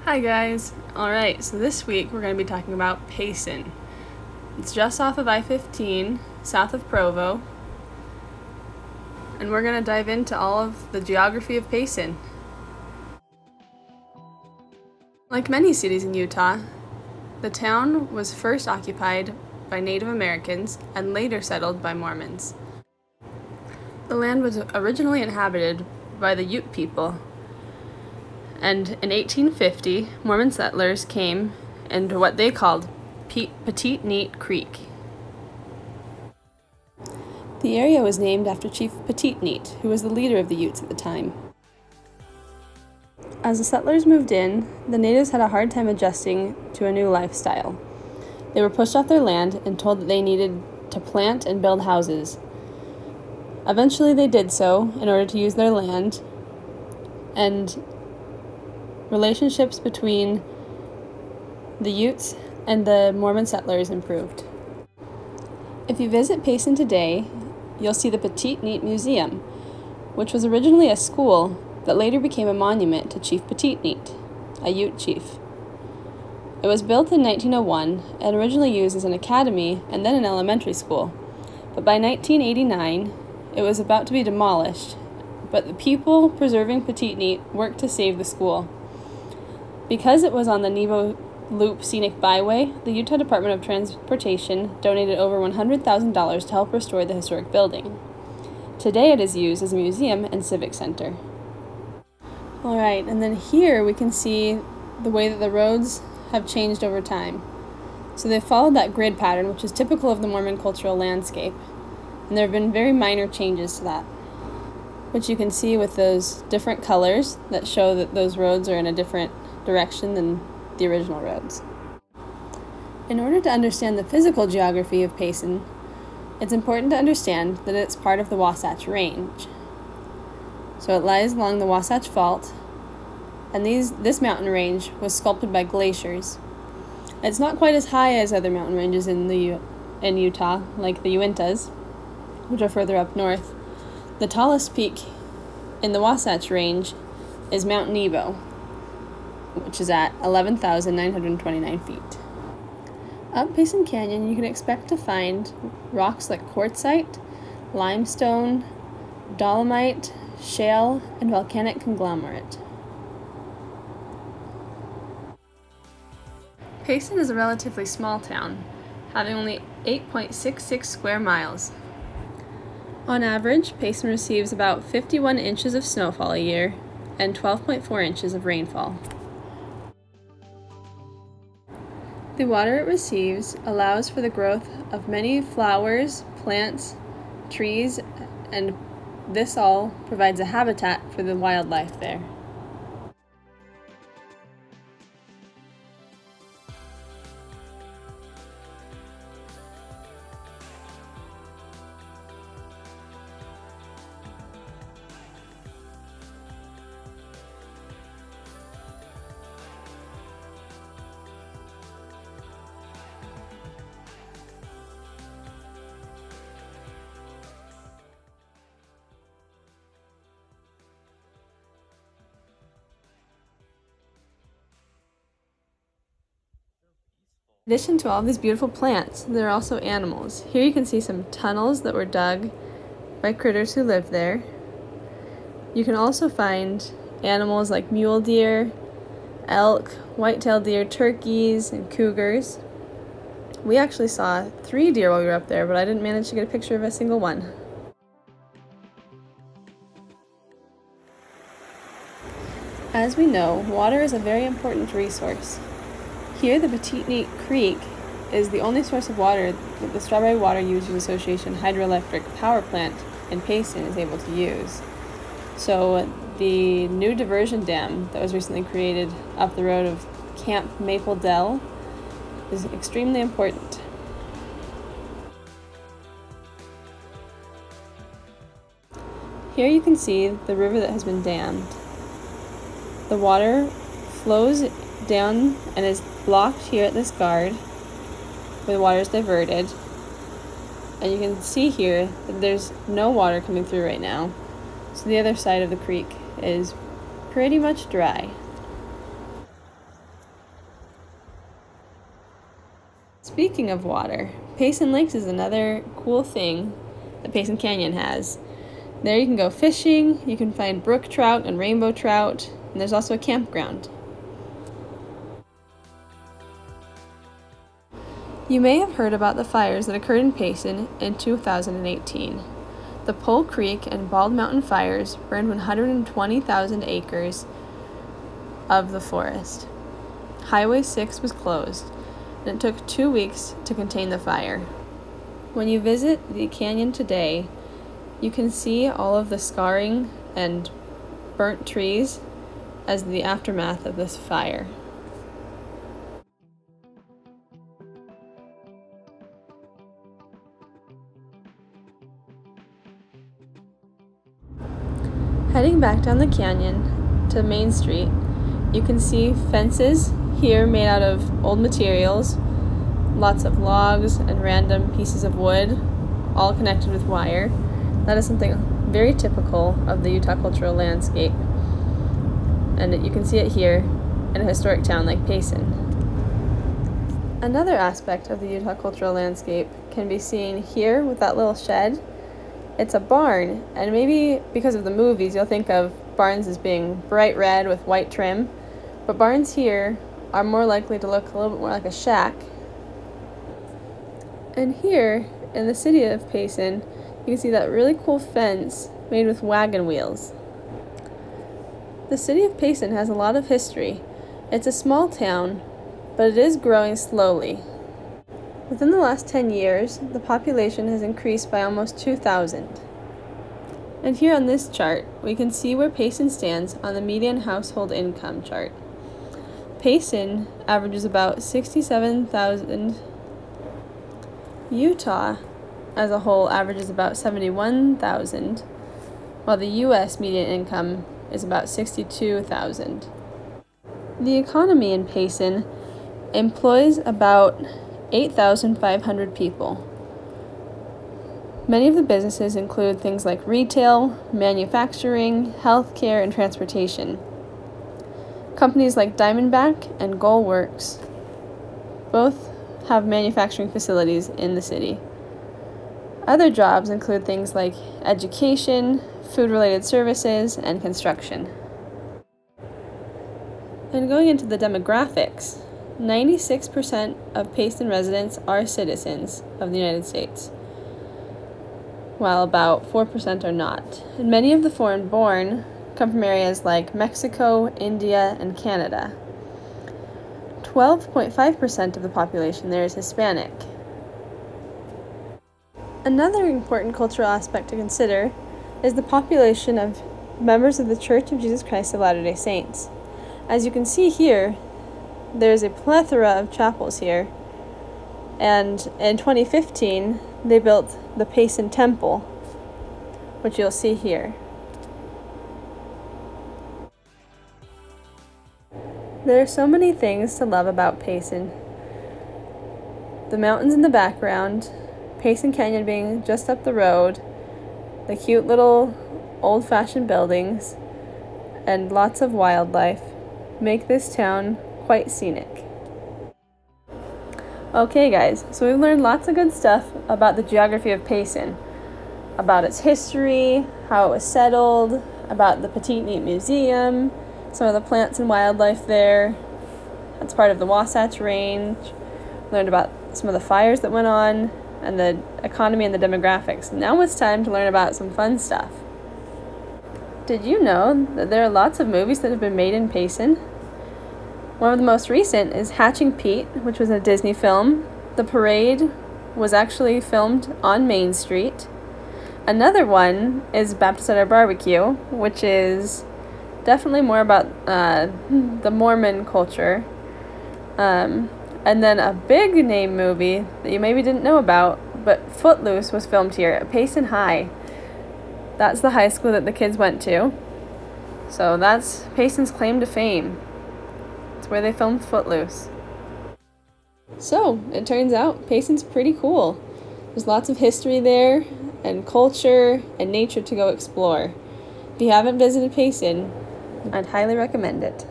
Hi guys! Alright, so this week we're going to be talking about Payson. It's just off of I-15, south of Provo, and we're going to dive into all of the geography of Payson. Like many cities in Utah, the town was first occupied by Native Americans and later settled by Mormons. The land was originally inhabited by the Ute people, and in 1850, Mormon settlers came into what they called Petite Neat Creek. The area was named after Chief Petite Neat, who was the leader of the Utes at the time. As the settlers moved in, the natives had a hard time adjusting to a new lifestyle. They were pushed off their land and told that they needed to plant and build houses. Eventually they did so in order to use their land, and relationships between the Utes and the Mormon settlers improved. If you visit Payson today, you'll see the Petite Neat Museum, which was originally a school that later became a monument to Chief Petite Neat, a Ute chief. It was built in 1901 and originally used as an academy and then an elementary school, but by 1989 it was about to be demolished, but the people preserving Petite Neat worked to save the school. Because it was on the Nebo Loop Scenic Byway, the Utah Department of Transportation donated over $100,000 to help restore the historic building. Today it is used as a museum and civic center. Alright, and then here we can see the way that the roads have changed over time. So they've followed that grid pattern, which is typical of the Mormon cultural landscape, and there have been very minor changes to that, which you can see with those different colors that show that those roads are in a different direction than the original roads. In order to understand the physical geography of Payson, it's important to understand that it's part of the Wasatch Range. So it lies along the Wasatch Fault, and this mountain range was sculpted by glaciers. It's not quite as high as other mountain ranges in Utah, like the Uintas, which are further up north. The tallest peak in the Wasatch Range is Mount Nebo, which is at 11,929 feet. Up Payson Canyon, you can expect to find rocks like quartzite, limestone, dolomite, shale, and volcanic conglomerate. Payson is a relatively small town, having only 8.66 square miles. On average, Payson receives about 51 inches of snowfall a year and 12.4 inches of rainfall. The water it receives allows for the growth of many flowers, plants, trees, and this all provides a habitat for the wildlife there. In addition to all these beautiful plants, there are also animals. Here you can see some tunnels that were dug by critters who lived there. You can also find animals like mule deer, elk, white-tailed deer, turkeys, and cougars. We actually saw 3 deer while we were up there, but I didn't manage to get a picture of a single one. As we know, water is a very important resource. Here, the Petite Neat Creek is the only source of water that the Strawberry Water Users Association hydroelectric power plant in Payson is able to use. So the new diversion dam that was recently created up the road of Camp Maple Dell is extremely important. Here you can see the river that has been dammed. The water flows down and is blocked here at this guard where the water is diverted, and you can see here that there's no water coming through right now, so the other side of the creek is pretty much dry. Speaking of water, Payson Lakes is another cool thing that Payson Canyon has. There you can go fishing, you can find brook trout and rainbow trout, and there's also a campground. You may have heard about the fires that occurred in Payson in 2018. The Pole Creek and Bald Mountain fires burned 120,000 acres of the forest. Highway 6 was closed, and it took 2 weeks to contain the fire. When you visit the canyon today, you can see all of the scarring and burnt trees as the aftermath of this fire. Heading back down the canyon to Main Street, you can see fences here made out of old materials, lots of logs and random pieces of wood, all connected with wire. That is something very typical of the Utah cultural landscape, and you can see it here in a historic town like Payson. Another aspect of the Utah cultural landscape can be seen here with that little shed. It's a barn, and maybe because of the movies you'll think of barns as being bright red with white trim, but barns here are more likely to look a little bit more like a shack. And here in the city of Payson, you can see that really cool fence made with wagon wheels. The city of Payson has a lot of history. It's a small town, but it is growing slowly. Within the last 10 years, the population has increased by almost 2,000. And here on this chart, we can see where Payson stands on the median household income chart. Payson averages about 67,000. Utah as a whole averages about 71,000, while the U.S. median income is about 62,000. The economy in Payson employs about 8,500 people. Many of the businesses include things like retail, manufacturing, healthcare, and transportation. Companies like Diamondback and Goldworks both have manufacturing facilities in the city. Other jobs include things like education, food-related services, and construction. And going into the demographics, 96% of Payson residents are citizens of the United States, while about 4% are not. And many of the foreign-born come from areas like Mexico, India, and Canada. 12.5% of the population there is Hispanic. Another important cultural aspect to consider is the population of members of the Church of Jesus Christ of Latter-day Saints. As you can see here, there's a plethora of chapels here, and in 2015 they built the Payson Temple, which you'll see here. There are so many things to love about Payson. The mountains in the background, Payson Canyon being just up the road, the cute little old-fashioned buildings, and lots of wildlife make this town quite scenic. Okay guys, so we've learned lots of good stuff about the geography of Payson, about its history, how it was settled, about the Petite Neat Museum, some of the plants and wildlife there. That's part of the Wasatch Range. Learned about some of the fires that went on, and the economy and the demographics. Now it's time to learn about some fun stuff. Did you know that there are lots of movies that have been made in Payson? One of the most recent is Hatching Pete, which was a Disney film. The parade was actually filmed on Main Street. Another one is Baptist at Our Barbecue, which is definitely more about the Mormon culture. And then a big name movie that you maybe didn't know about, but Footloose was filmed here at Payson High. That's the high school that the kids went to. So that's Payson's claim to fame. It's where they filmed Footloose. So, it turns out Payson's pretty cool. There's lots of history there, and culture, and nature to go explore. If you haven't visited Payson, I'd highly recommend it.